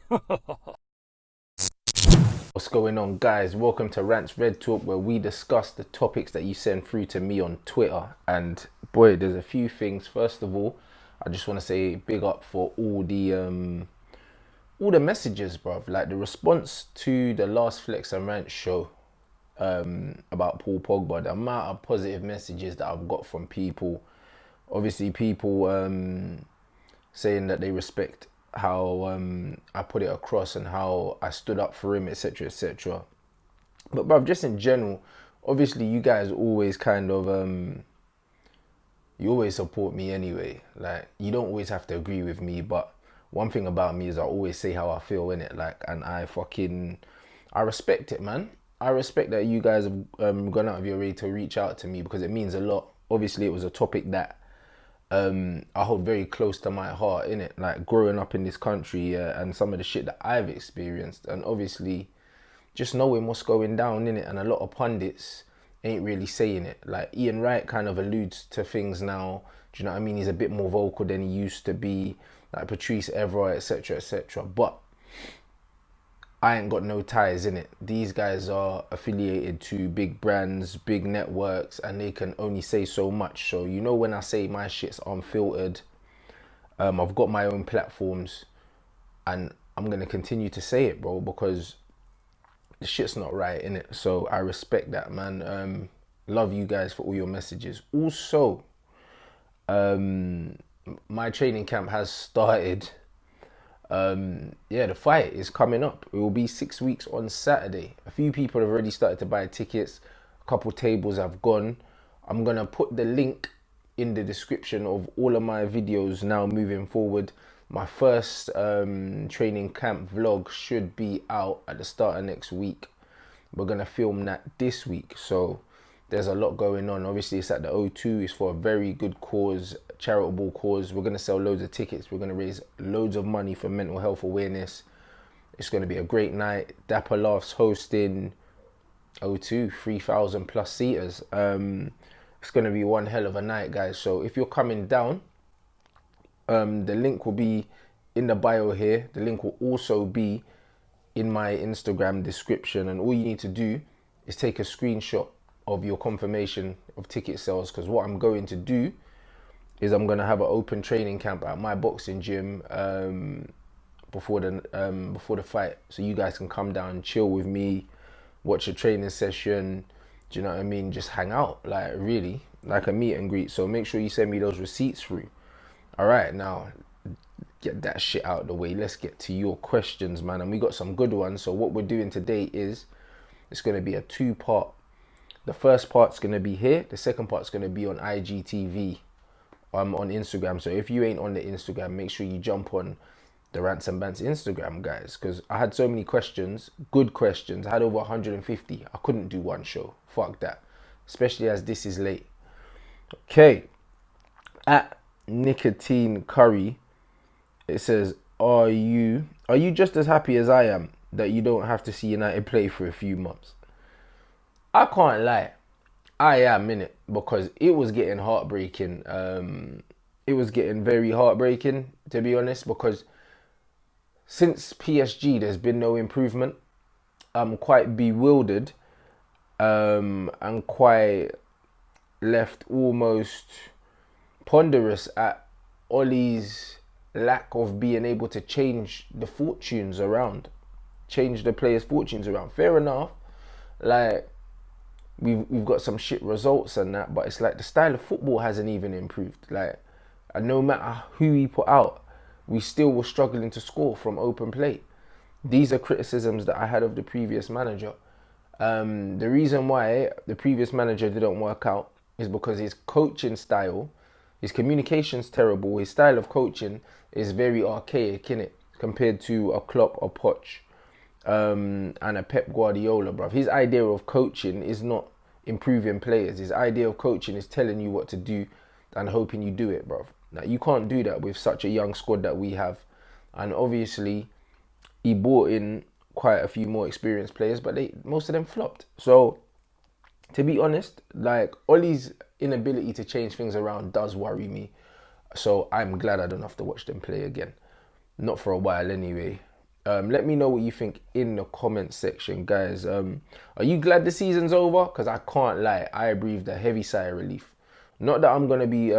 What's going on, guys? Welcome to Rants Red Talk, where we discuss the topics that you send through to me on Twitter. And boy, there's a few things. First of all, I just want to say big up for all the messages, bruv. Like the response to the last Flex and Rant show about Paul Pogba, the amount of positive messages that I've got from people. Obviously, people saying that they respect how I put it across and how I stood up for him, etc., etc. But bruv, just in general, obviously you guys always kind of you always support me anyway. Like you don't always have to agree with me, but one thing about me is I always say how I feel in it. Like, and I respect it, man. I respect that you guys have gone out of your way to reach out to me because it means a lot. Obviously, it was a topic that I hold very close to my heart in it, like growing up in this country, and some of the shit that I've experienced, and obviously just knowing what's going down in it, and a lot of pundits ain't really saying it. Like Ian Wright kind of alludes to things now. Do you know what I mean? He's a bit more vocal than he used to be. Like Patrice Evra, etc., etc. But I ain't got no ties in it. These guys are affiliated to big brands, big networks, and they can only say so much. So you know when I say my shit's unfiltered, I've got my own platforms, and I'm gonna continue to say it, bro, because the shit's not right in it. So I respect that, man. Love you guys for all your messages. Also, my training camp has started. Yeah, the fight is coming up. It will be 6 weeks on Saturday. A few people have already started to buy tickets. A couple tables have gone. I'm gonna put the link in the description of all of my videos now moving forward. My first training camp vlog should be out at the start of next week. We're gonna film that this week, so there's a lot going on. Obviously, it's at the O2. It's for a very good cause, charitable cause. We're gonna sell loads of tickets. We're gonna raise loads of money for mental health awareness. It's gonna be a great night. Dapper Laughs hosting O2, 3,000 plus seaters. It's gonna be one hell of a night, guys. So if you're coming down, the link will be in the bio here. The link will also be in my Instagram description, and all you need to do is take a screenshot of your confirmation of ticket sales, because what I'm going to do is I'm going to have an open training camp at my boxing gym before the fight, so you guys can come down, chill with me, watch a training session. Do you know what I mean? Just hang out, like really, like a meet and greet. So make sure you send me those receipts through. All right, now get that shit out of the way. Let's get to your questions, man. And we got some good ones. So what we're doing today is it's going to be a two-part. The first part's going to be here. The second part's going to be on IGTV, on Instagram. So if you ain't on the Instagram, make sure you jump on the Rants and Bants Instagram, guys, because I had so many questions, good questions. I had over 150. I couldn't do one show. Fuck that. Especially as this is late. Okay. At Nicotine Curry, it says, are you just as happy as I am that you don't have to see United play for a few months? I can't lie. I am in it because it was getting heartbreaking. It was getting very heartbreaking, to be honest, because since PSG, there's been no improvement. I'm quite bewildered, and quite left almost ponderous at Ollie's lack of being able to change the fortunes around, change the players' fortunes around. Fair enough, like we've got some shit results and that, but it's like the style of football hasn't even improved. Like, and no matter who he put out, we still were struggling to score from open play. These are criticisms that I had of the previous manager. The reason why the previous manager didn't work out is because his coaching style, his communication's terrible. His style of coaching is very archaic, innit? Compared to a Klopp or Poch, and a Pep Guardiola, bruv. His idea of coaching is not improving players. His idea of coaching is telling you what to do and hoping you do it, bruv. Now, you can't do that with such a young squad that we have. And obviously, he brought in quite a few more experienced players, but most of them flopped. So, to be honest, like Ollie's inability to change things around does worry me. So I'm glad I don't have to watch them play again. Not for a while anyway. Let me know what you think in the comment section, guys. Are you glad the season's over? Because I can't lie, I breathed a heavy sigh of relief. Not that I'm going to be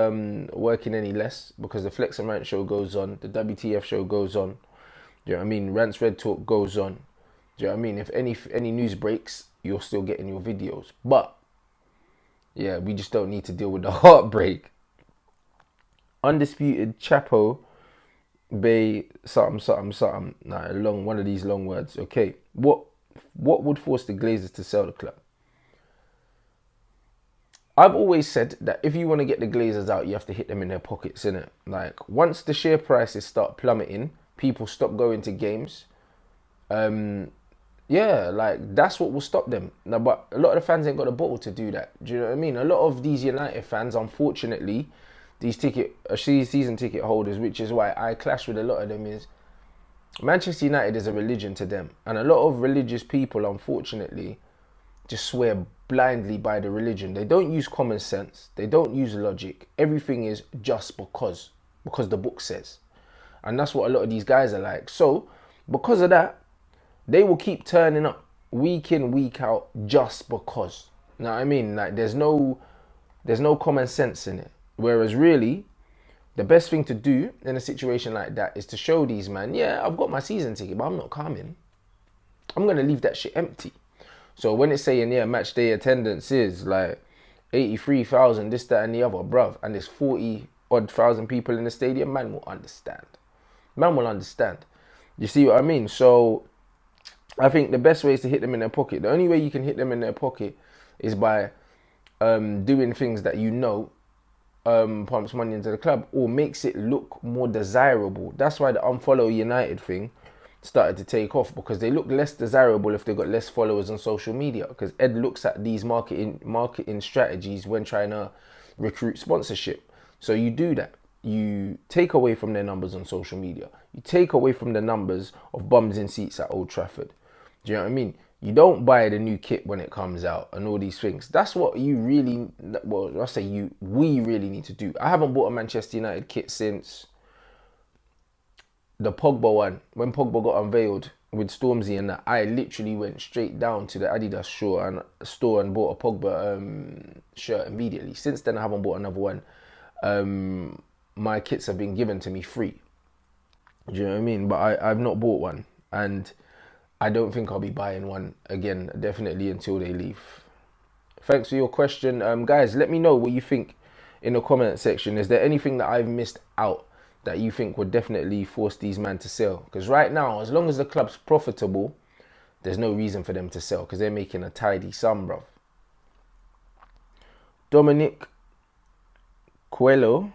working any less, because the Flex and Rant show goes on, the WTF show goes on. Do you know what I mean? Rants Red Talk goes on. Do you know what I mean? If any news breaks, you're still getting your videos. But, yeah, we just don't need to deal with the heartbreak. Undisputed Chapo Bay something. Nah, one of these long words. Okay. What would force the Glazers to sell the club? I've always said that if you want to get the Glazers out, you have to hit them in their pockets, innit? Like, once the share prices start plummeting, people stop going to games. Yeah, like, that's what will stop them. Now, but a lot of the fans ain't got a bottle to do that. Do you know what I mean? A lot of these United fans, unfortunately, these season ticket holders, which is why I clash with a lot of them, is Manchester United is a religion to them. And a lot of religious people, unfortunately, just swear blindly by the religion. They don't use common sense. They don't use logic. Everything is just because the book says. And that's what a lot of these guys are like. So, because of that, they will keep turning up week in, week out just because. You know what I mean? Like, there's no common sense in it. Whereas really, the best thing to do in a situation like that is to show these man, yeah, I've got my season ticket, but I'm not coming. I'm going to leave that shit empty. So when it's saying, yeah, match day attendance is like 83,000, this, that, and the other, bruv, and there's 40-odd thousand people in the stadium, man will understand. Man will understand. You see what I mean? So I think the best way is to hit them in their pocket. The only way you can hit them in their pocket is by doing things that you know pumps money into the club or makes it look more desirable. That's why the unfollow United thing started to take off, because they look less desirable if they got less followers on social media, because Ed looks at these marketing strategies when trying to recruit sponsorship. So you do that. You take away from their numbers on social media. You take away from the numbers of bums in seats at Old Trafford. Do you know what I mean? You don't buy the new kit when it comes out and all these things. That's what we really need to do. I haven't bought a Manchester United kit since the Pogba one. When Pogba got unveiled with Stormzy and that, I literally went straight down to the Adidas store and bought a Pogba shirt immediately. Since then, I haven't bought another one. My kits have been given to me free. Do you know what I mean? But I've not bought one. And I don't think I'll be buying one again, definitely until they leave. Thanks for your question. Guys, let me know what you think in the comment section. Is there anything that I've missed out that you think would definitely force these men to sell? Because right now, as long as the club's profitable, there's no reason for them to sell, because they're making a tidy sum, bruv. Dominic Coelho.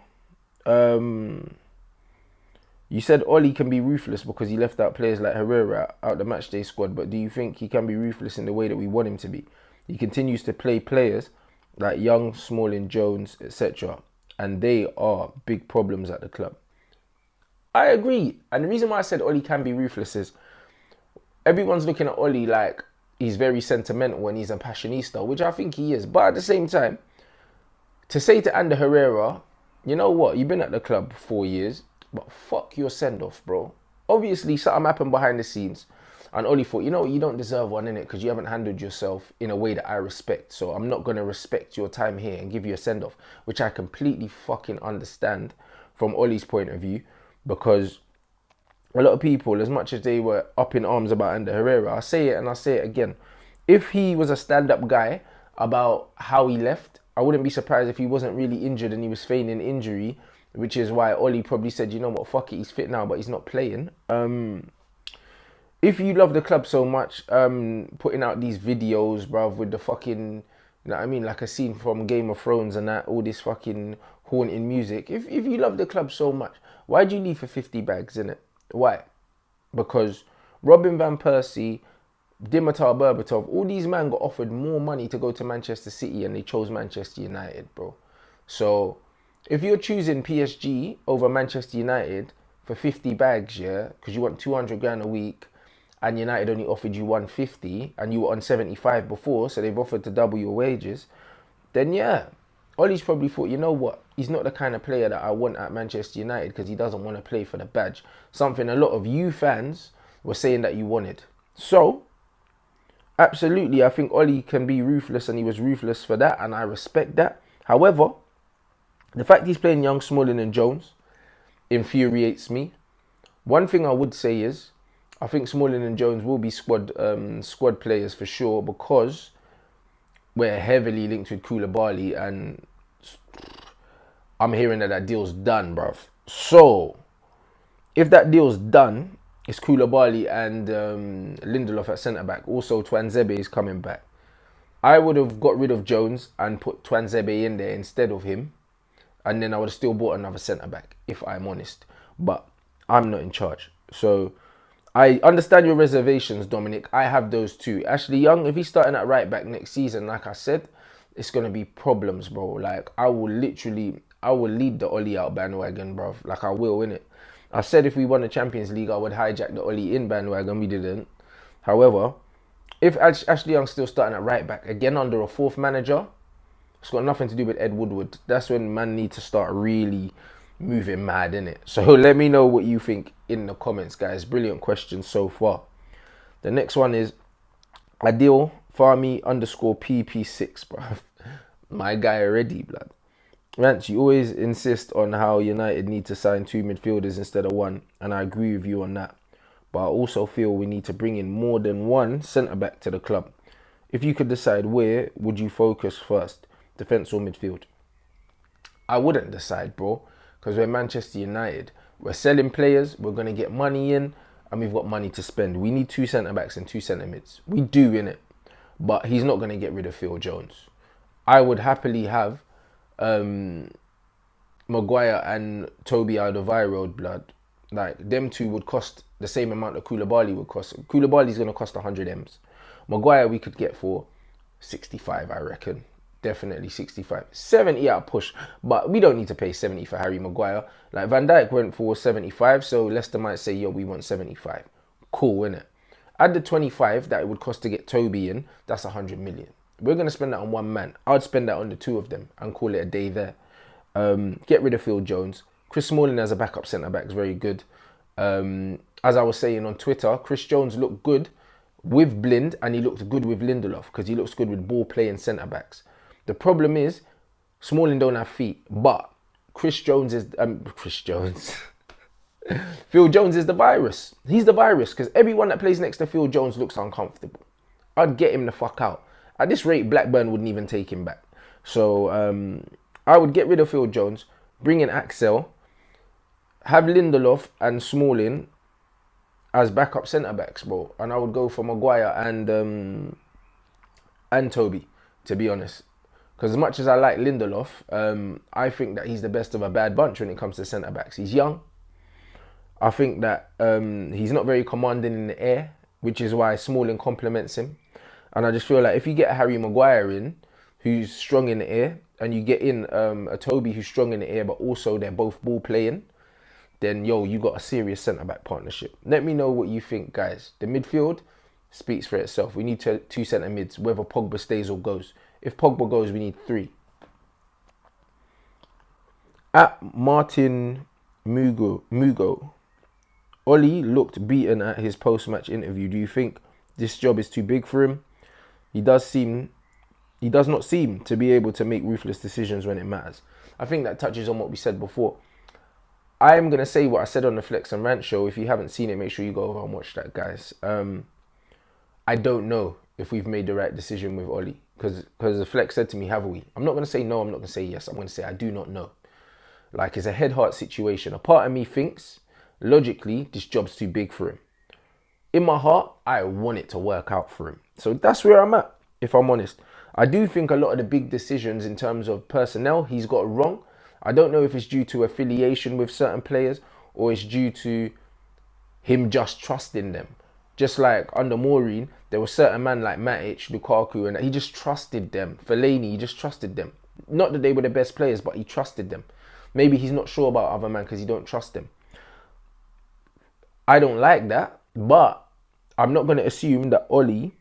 You said Oli can be ruthless because he left out players like Herrera out the matchday squad, but do you think he can be ruthless in the way that we want him to be? He continues to play players like Young, Smalling, Jones, etc. and they are big problems at the club. I agree. And the reason why I said Oli can be ruthless is everyone's looking at Oli like he's very sentimental and he's a passionista, which I think he is. But at the same time, to say to Ander Herrera, you know what, you've been at the club 4 years, but fuck your send-off, bro. Obviously, something happened behind the scenes. And Oli thought, you know what, you don't deserve one, innit? Because you haven't handled yourself in a way that I respect. So I'm not going to respect your time here and give you a send-off. Which I completely fucking understand from Oli's point of view. Because a lot of people, as much as they were up in arms about Ander Herrera, I say it and I say it again. If he was a stand-up guy about how he left, I wouldn't be surprised if he wasn't really injured and he was feigning injury. Which is why Oli probably said, you know what, fuck it, he's fit now, but he's not playing. If you love the club so much, putting out these videos, bruv, with the fucking, you know what I mean, like a scene from Game of Thrones and that, all this fucking haunting music. If you love the club so much, why'd you leave for 50 bags, innit? Why? Because Robin Van Persie, Dimitar Berbatov, all these men got offered more money to go to Manchester City and they chose Manchester United, bro. So if you're choosing PSG over Manchester United for 50 bags, yeah, because you want 200 grand a week and United only offered you 150 and you were on 75 before, so they've offered to double your wages, then yeah, Ollie's probably thought, you know what, he's not the kind of player that I want at Manchester United because he doesn't want to play for the badge. Something a lot of you fans were saying that you wanted. So, absolutely, I think Ollie can be ruthless, and he was ruthless for that, and I respect that. However, the fact he's playing young Smalling and Jones infuriates me. One thing I would say is, I think Smalling and Jones will be squad players for sure, because we're heavily linked with Koulibaly, and I'm hearing that deal's done, bruv. So, if that deal's done, it's Koulibaly and Lindelof at centre-back. Also, Twanzebe is coming back. I would have got rid of Jones and put Twanzebe in there instead of him. And then I would have still bought another centre-back, if I'm honest. But I'm not in charge. So, I understand your reservations, Dominic. I have those too. Ashley Young, if he's starting at right-back next season, like I said, it's going to be problems, bro. Like, I will lead the Ollie out bandwagon, bro. Like, I will, innit? I said if we won the Champions League, I would hijack the Ollie in bandwagon. We didn't. However, if Ashley Young's still starting at right back, again under a fourth manager, it's got nothing to do with Ed Woodward. That's when man need to start really moving mad, innit? So let me know what you think in the comments, guys. Brilliant questions so far. The next one is Adil Farmi _PP6, bro. My guy already, blood. Rants, you always insist on how United need to sign 2 midfielders instead of 1, and I agree with you on that. But I also feel we need to bring in more than 1 centre-back to the club. If you could decide, where would you focus first, defence or midfield? I wouldn't decide, bro, because we're Manchester United. We're selling players, we're going to get money in, and we've got money to spend. We need 2 centre-backs and 2 centre-mids. We do, innit? But he's not going to get rid of Phil Jones. I would happily have Maguire and Toby Alderweireld, blood. Like, them two would cost the same amount that Koulibaly would cost. Koulibaly's going to cost 100 M's. Maguire we could get for 65, I reckon. Definitely 65. 70 at a push. But we don't need to pay 70 for Harry Maguire. Like, Van Dijk went for 75, so Leicester might say, yo, we want 75. Cool, innit? Add the 25 that it would cost to get Toby in, that's 100 million. We're going to spend that on 1 man. I'd spend that on the 2 of them and call it a day there. Get rid of Phil Jones. Chris Smalling as a backup centre-back is very good. As I was saying on Twitter, Chris Jones looked good with Blind, and he looked good with Lindelof, because he looks good with ball-playing centre-backs. The problem is, Smalling don't have feet, but Chris Jones is... Phil Jones is the virus. He's the virus, because everyone that plays next to Phil Jones looks uncomfortable. I'd get him the fuck out. At this rate, Blackburn wouldn't even take him back. So I would get rid of Phil Jones, bring in Axel, have Lindelof and Smalling as backup centre-backs, bro. And I would go for Maguire and Toby, to be honest. Because as much as I like Lindelof, I think that he's the best of a bad bunch when it comes to centre-backs. He's young. I think that he's not very commanding in the air, which is why Smalling complements him. And I just feel like if you get Harry Maguire in, who's strong in the air, and you get in a Toby who's strong in the air, but also they're both ball playing, then, yo, you got a serious centre-back partnership. Let me know what you think, guys. The midfield speaks for itself. We need 2 centre-mids, whether Pogba stays or goes. If Pogba goes, we need 3. At Martin Mugo, Ollie looked beaten at his post-match interview. Do you think this job is too big for him? He does not seem to be able to make ruthless decisions when it matters. I think that touches on what we said before. I am going to say what I said on the Flex and Rant show. If you haven't seen it, make sure you go over and watch that, guys. I don't know if we've made the right decision with Ollie. Because the Flex said to me, have we? I'm not going to say no, I'm not going to say yes. I'm going to say I do not know. Like, it's a head-heart situation. A part of me thinks, logically, this job's too big for him. In my heart, I want it to work out for him. So that's where I'm at, if I'm honest. I do think a lot of the big decisions in terms of personnel, he's got wrong. I don't know if it's due to affiliation with certain players or it's due to him just trusting them. Just like under Maureen, there were certain men like Matic, Lukaku, and he just trusted them. Fellaini, he just trusted them. Not that they were the best players, but he trusted them. Maybe he's not sure about other men because he don't trust them. I don't like that, but I'm not going to assume that Ollie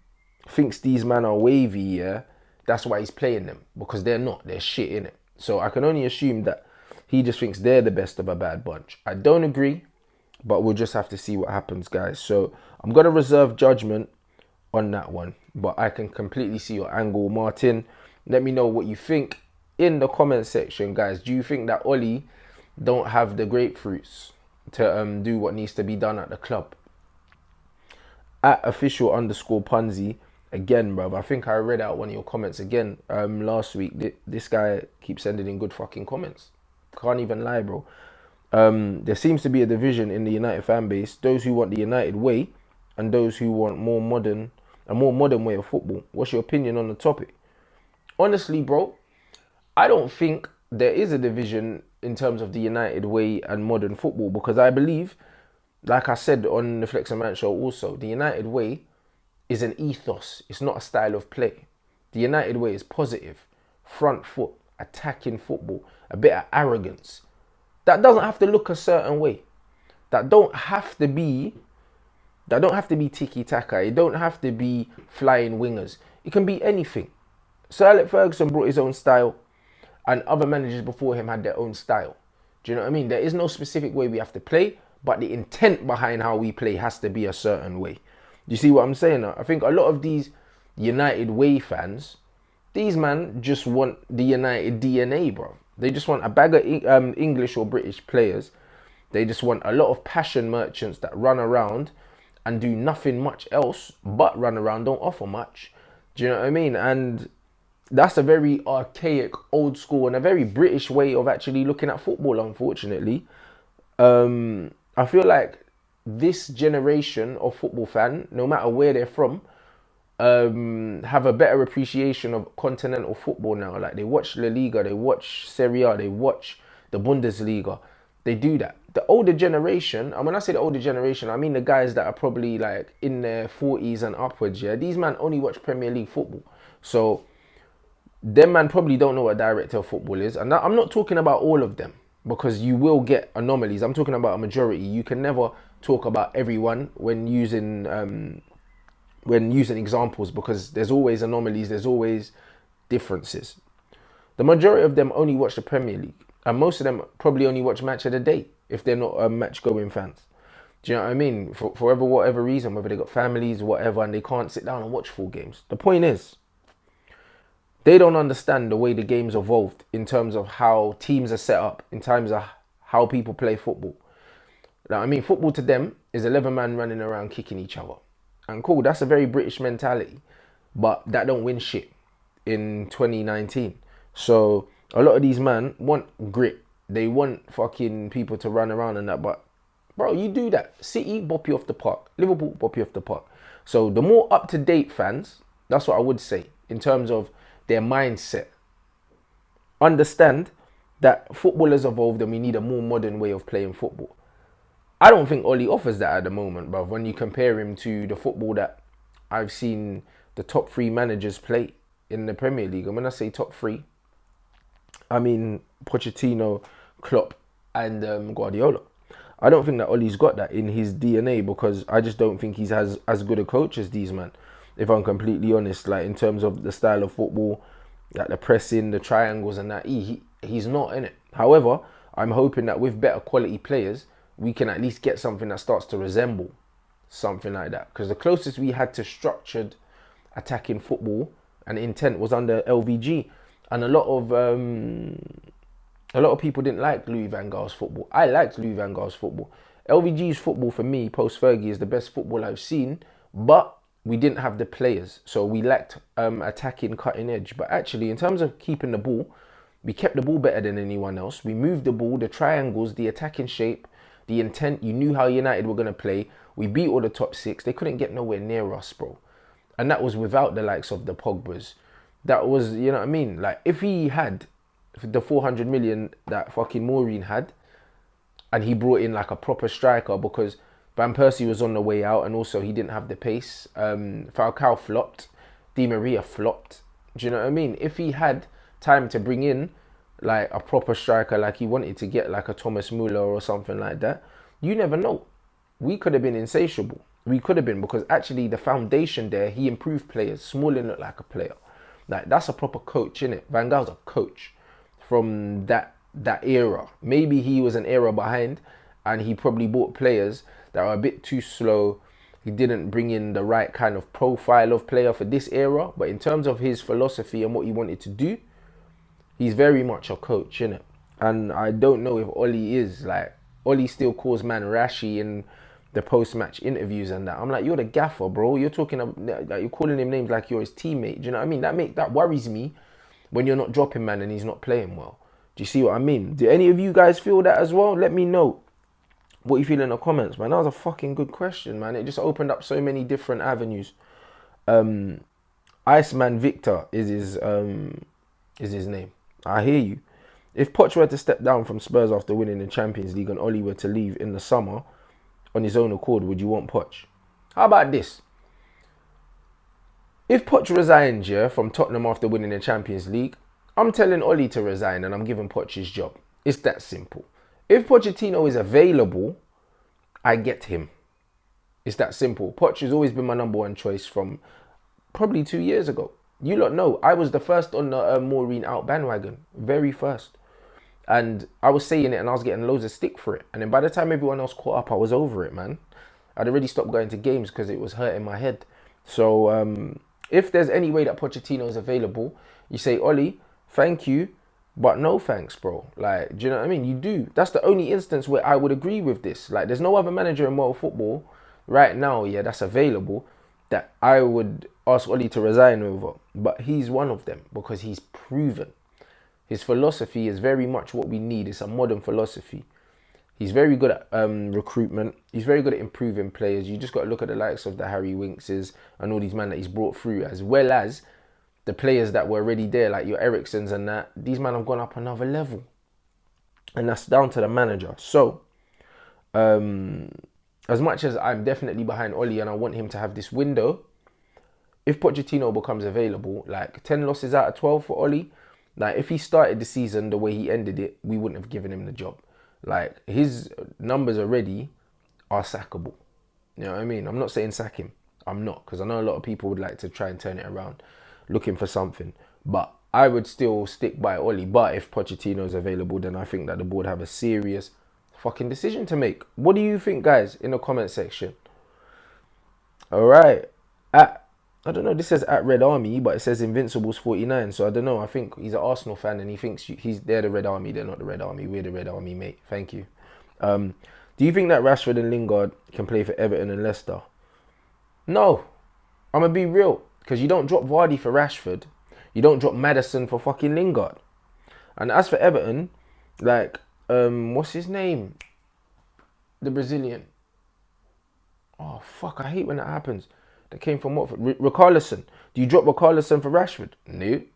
thinks these men are wavy, yeah? That's why he's playing them, because they're not. They're shit, innit? So I can only assume that he just thinks they're the best of a bad bunch. I don't agree, But we'll just have to see what happens, guys. So I'm going to reserve judgment on that one. But I can completely see your angle, Martin. Let me know what you think in the comment section, guys. Do you think that Ollie don't have the grapefruits to do what needs to be done at the club? At official_Punzi, again, bruv, I think I read out one of your comments again last week. This guy keeps sending in good fucking comments. Can't even lie, bro. There seems to be a division in the United fan base. Those who want the United way and those who want a more modern way of football. What's your opinion on the topic? Honestly, bro, I don't think there is a division in terms of the United way and modern football, because I believe, like I said on the Flex and Man show also, the United way is an ethos. It's not a style of play. The United way is positive, front foot, attacking football, a bit of arrogance. That doesn't have to look a certain way. That don't have to be tiki-taka. It don't have to be flying wingers. It can be anything. Sir Alex Ferguson brought his own style, and other managers before him had their own style. Do you know what I mean? There is no specific way we have to play, but the intent behind how we play has to be a certain way. You see what I'm saying? I think a lot of these United way fans, these man just want the United DNA, bro. They just want a bag of English or British players. They just want a lot of passion merchants that run around and do nothing much else but run around, don't offer much. Do you know what I mean? And that's a very archaic, old school, and a very British way of actually looking at football, unfortunately. I feel like this generation of football fan, no matter where they're from, have a better appreciation of continental football now. Like, they watch La Liga, they watch Serie A, they watch the Bundesliga. They do that. The older generation, and when I say the older generation, I mean the guys that are probably like in their 40s and upwards, yeah? These man only watch Premier League football. So them man probably don't know what a director of football is. And I'm not talking about all of them, because you will get anomalies. I'm talking about a majority. You can never talk about everyone when using examples, because there's always anomalies, there's always differences. The majority of them only watch the Premier League, and most of them probably only watch Match of the Day if they're not match-going fans. Do you know what I mean? For whatever reason, whether they got families, whatever, and they can't sit down and watch full games. The point is, they don't understand the way the game's evolved in terms of how teams are set up, in terms of how people play football. Now, I mean, football to them is 11 men running around kicking each other. And cool, that's a very British mentality, but that don't win shit in 2019. So a lot of these men want grit. They want fucking people to run around and that, but bro, you do that. City bop you off the park. Liverpool bop you off the park. So the more up-to-date fans, that's what I would say in terms of their mindset. Understand that football has evolved and we need a more modern way of playing football. I don't think Ollie offers that at the moment, bruv. When you compare him to the football that I've seen the top 3 managers play in the Premier League. And when I say top 3, I mean Pochettino, Klopp and Guardiola. I don't think that Ollie's got that in his DNA, because I just don't think he's as good a coach as these men. If I'm completely honest, like in terms of the style of football, like the pressing, the triangles and that, he's not in it. However, I'm hoping that with better quality players, we can at least get something that starts to resemble something like that. Because the closest we had to structured attacking football and intent was under LVG. And a lot of people didn't like Louis van Gaal's football. I liked Louis van Gaal's football. LVG's football for me, post-Fergie, is the best football I've seen. But we didn't have the players. So we lacked attacking, cutting edge. But actually, in terms of keeping the ball, we kept the ball better than anyone else. We moved the ball, the triangles, the attacking shape, the intent. You knew how United were going to play. We beat all the top 6. They couldn't get nowhere near us, bro. And that was without the likes of the Pogbas. That was, you know what I mean? Like, if he had the 400 million that fucking Maureen had, and he brought in like a proper striker, because Van Persie was on the way out, and also he didn't have the pace. Falcao flopped. Di Maria flopped. Do you know what I mean? If he had time to bring in like a proper striker, like he wanted to get like a Thomas Muller or something like that, you never know. We could have been insatiable. We could have been, because actually the foundation there, he improved players. Smalling looked like a player. Like, that's a proper coach, innit? Van Gaal's a coach from that era. Maybe he was an era behind, and he probably bought players that are a bit too slow. He didn't bring in the right kind of profile of player for this era. But in terms of his philosophy and what he wanted to do, he's very much a coach, innit? And I don't know if Ollie is. Like, Ollie still calls man Rashi in the post-match interviews and that. I'm like, you're the gaffer, bro. You're talking like you're calling him names like you're his teammate. Do you know what I mean? That worries me when you're not dropping man and he's not playing well. Do you see what I mean? Do any of you guys feel that as well? Let me know what you feel in the comments, man. That was a fucking good question, man. It just opened up so many different avenues. Iceman Victor is his name. I hear you. If Poch were to step down from Spurs after winning the Champions League and Ollie were to leave in the summer on his own accord, would you want Poch? How about this? If Poch resigns, from Tottenham after winning the Champions League, I'm telling Ollie to resign and I'm giving Poch his job. It's that simple. If Pochettino is available, I get him. It's that simple. Poch has always been my number one choice from probably 2 years ago. You lot know, I was the first on the Maureen out bandwagon. Very first. And I was saying it and I was getting loads of stick for it. And then by the time everyone else caught up, I was over it, man. I'd already stopped going to games because it was hurting my head. So if there's any way that Pochettino is available, you say, Ollie, thank you, but no thanks, bro. Like, do you know what I mean? You do. That's the only instance where I would agree with this. Like, there's no other manager in world football right now, that's available that I would ask Ollie to resign over. But he's one of them because he's proven. His philosophy is very much what we need. It's a modern philosophy. He's very good at recruitment. He's very good at improving players. You just got to look at the likes of the Harry Winkses and all these men that he's brought through, as well as the players that were already there, like your Ericssons and that. These men have gone up another level. And that's down to the manager. So, as much as I'm definitely behind Ollie and I want him to have this window, if Pochettino becomes available, like 10 losses out of 12 for Ollie, like if he started the season the way he ended it, we wouldn't have given him the job. Like his numbers already are sackable. You know what I mean? I'm not saying sack him. I'm not, because I know a lot of people would like to try and turn it around, looking for something. But I would still stick by Ollie. But if Pochettino is available, then I think that the board have a serious fucking decision to make. What do you think, guys, in the comment section? All right. I don't know, this says at Red Army, but it says Invincibles 49. So I don't know. I think he's an Arsenal fan and he thinks they're the Red Army. They're not the Red Army. We're the Red Army, mate. Thank you. Do you think that Rashford and Lingard can play for Everton and Leicester? No. I'm going to be real. Because you don't drop Vardy for Rashford. You don't drop Maddison for fucking Lingard. And as for Everton, like, what's his name? The Brazilian. Oh, fuck. I hate when that happens. That came from Watford. Richarlison. Do you drop Richarlison for Rashford? No. Do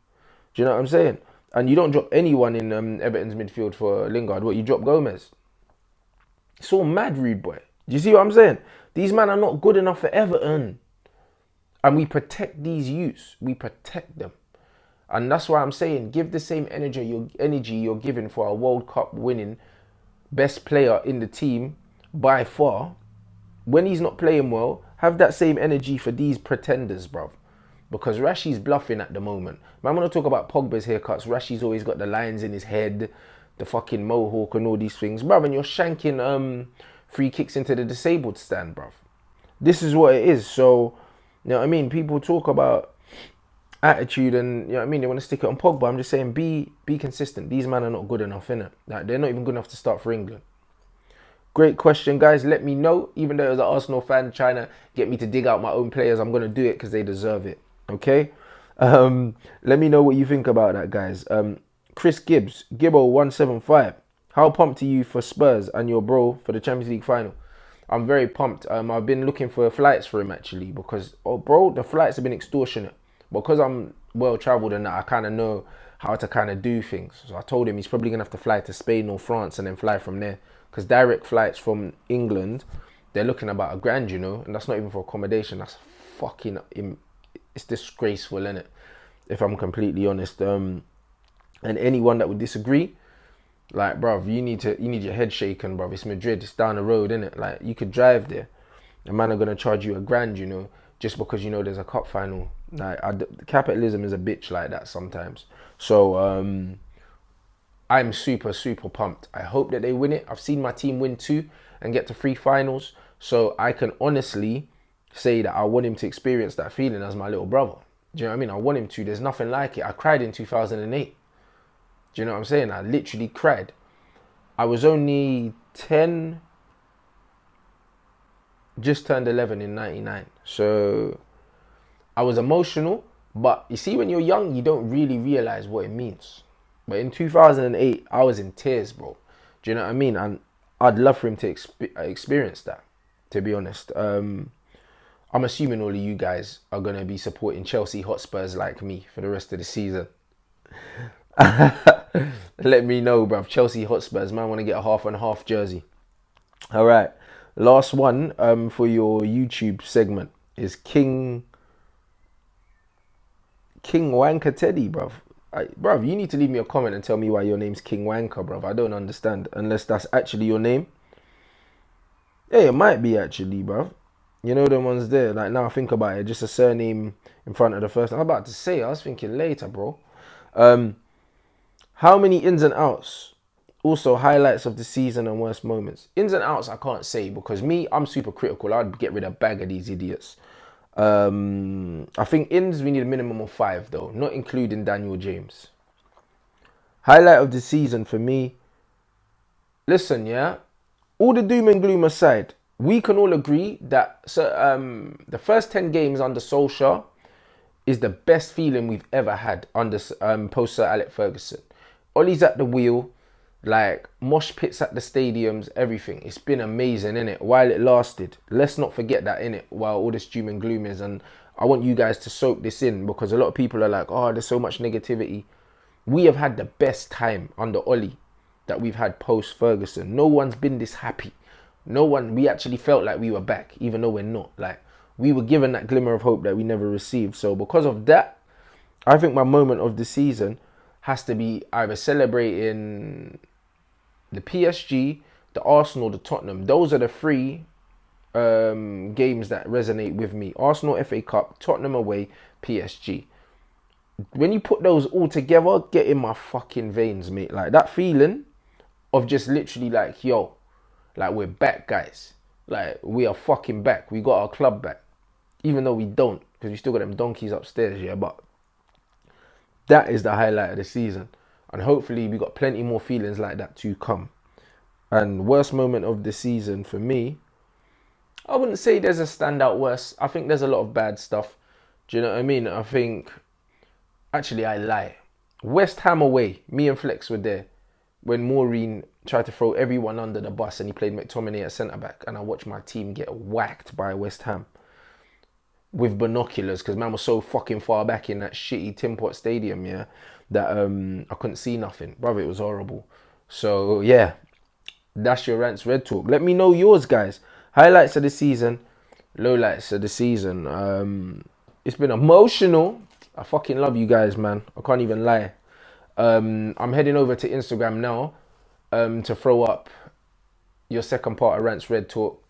you know what I'm saying? And you don't drop anyone in Everton's midfield for Lingard. What, you drop Gomez? It's all mad, rude boy. Do you see what I'm saying? These men are not good enough for Everton. And we protect these youths. We protect them. And that's why I'm saying, give the same energy you're giving for a World Cup winning best player in the team by far. When he's not playing well, have that same energy for these pretenders, bruv. Because Rashi's bluffing at the moment. Man, when I talk about Pogba's haircuts, Rashi's always got the lines in his head, the fucking mohawk and all these things. Bruv, and you're shanking free kicks into the disabled stand, bruv. This is what it is. So, you know what I mean? People talk about attitude and, you know what I mean, they want to stick it on Pogba. I'm just saying, be consistent. These men are not good enough, innit? Like, they're not even good enough to start for England. Great question, guys. Let me know. Even though as an Arsenal fan trying to get me to dig out my own players, I'm going to do it because they deserve it. Okay? Let me know what you think about that, guys. Chris Gibbs, Gibbo175. How pumped are you for Spurs and your bro for the Champions League final? I'm very pumped. I've been looking for flights for him, actually, because, bro, the flights have been extortionate. Because I'm well-travelled and I kind of know how to kind of do things. So I told him he's probably going to have to fly to Spain or France and then fly from there. Because direct flights from England, they're looking about $1,000, you know, and that's not even for accommodation. That's fucking, it's disgraceful, innit? If I'm completely honest. And anyone that would disagree, like, bruv, you need your head shaken, bruv. It's Madrid, it's down the road, innit? Like, you could drive there. The man are gonna charge you $1,000, you know, just because you know there's a cup final. Like, capitalism is a bitch like that sometimes. So, I'm super, super pumped. I hope that they win it. I've seen my team win 2 and get to 3 finals. So I can honestly say that I want him to experience that feeling as my little brother. Do you know what I mean? I want him to. There's nothing like it. I cried in 2008. Do you know what I'm saying? I literally cried. I was only 10, just turned 11 in 99. So I was emotional. But you see, when you're young, you don't really realize what it means. But in 2008, I was in tears, bro. Do you know what I mean? And I'd love for him to experience that, to be honest. I'm assuming all of you guys are going to be supporting Chelsea Hotspurs like me for the rest of the season. Let me know, bruv. Chelsea Hotspurs, man, want to get a half and half jersey. All right. Last one for your YouTube segment is King Wanker Teddy, bruv. Bruv, you need to leave me a comment and tell me why your name's King Wanker, bruv. I don't understand. Unless that's actually your name. Yeah, it might be actually, bruv. You know the ones there. Like, now I think about it, just a surname in front of the first. I'm about to say, I was thinking later, bro. How many ins and outs? Also, highlights of the season and worst moments. Ins and outs, I can't say because me, I'm super critical. I'd get rid of a bag of these idiots. I think ins, we need a minimum of 5 though, not including Daniel James. Highlight of the season for me. Listen, yeah, all the doom and gloom aside, we can all agree that the first 10 games under Solskjaer is the best feeling we've ever had under post Sir Alex Ferguson. Ollie's at the wheel, like mosh pits at the stadiums, everything. It's been amazing, innit? While it lasted. Let's not forget that, innit? While all this doom and gloom is. And I want you guys to soak this in because a lot of people are like, oh, there's so much negativity. We have had the best time under Ollie that we've had post Ferguson. No one's been this happy. No one, we actually felt like we were back, even though we're not. Like, we were given that glimmer of hope that we never received. So because of that, I think my moment of the season has to be either celebrating the PSG, the Arsenal, the Tottenham. Those are the 3 games that resonate with me. Arsenal FA Cup, Tottenham away, PSG. When you put those all together, get in my fucking veins, mate. Like, that feeling of just literally like, yo, like, we're back, guys. Like, we are fucking back. We got our club back. Even though we don't, because we still got them donkeys upstairs, yeah. But that is the highlight of the season. And hopefully we got plenty more feelings like that to come. And worst moment of the season for me, I wouldn't say there's a standout worst. I think there's a lot of bad stuff. Do you know what I mean? I think, actually, I lie. West Ham away, me and Flex were there when Maureen tried to throw everyone under the bus and he played McTominay at centre-back. And I watched my team get whacked by West Ham with binoculars because man was so fucking far back in that shitty Tim Pot Stadium, yeah, that I couldn't see nothing. Brother, it was horrible. So, yeah, that's your Rants Red Talk. Let me know yours, guys. Highlights of the season, lowlights of the season. It's been emotional. I fucking love you guys, man. I can't even lie. I'm heading over to Instagram now to throw up your second part of Rants Red Talk.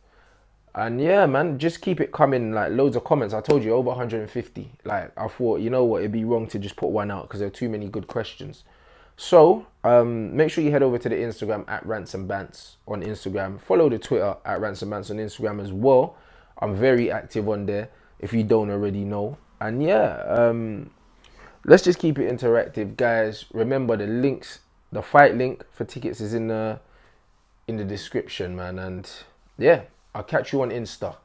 And yeah, man, just keep it coming. Like, loads of comments. I told you, over 150. Like, I thought, you know what, it'd be wrong to just put one out because there are too many good questions. So, make sure you head over to the Instagram at Rants and Bants on Instagram. Follow the Twitter at Rants and Bants on Instagram as well. I'm very active on there if you don't already know. And yeah, let's just keep it interactive, guys. Remember the links, the fight link for tickets is in the description, man. And yeah, I'll catch you on Insta.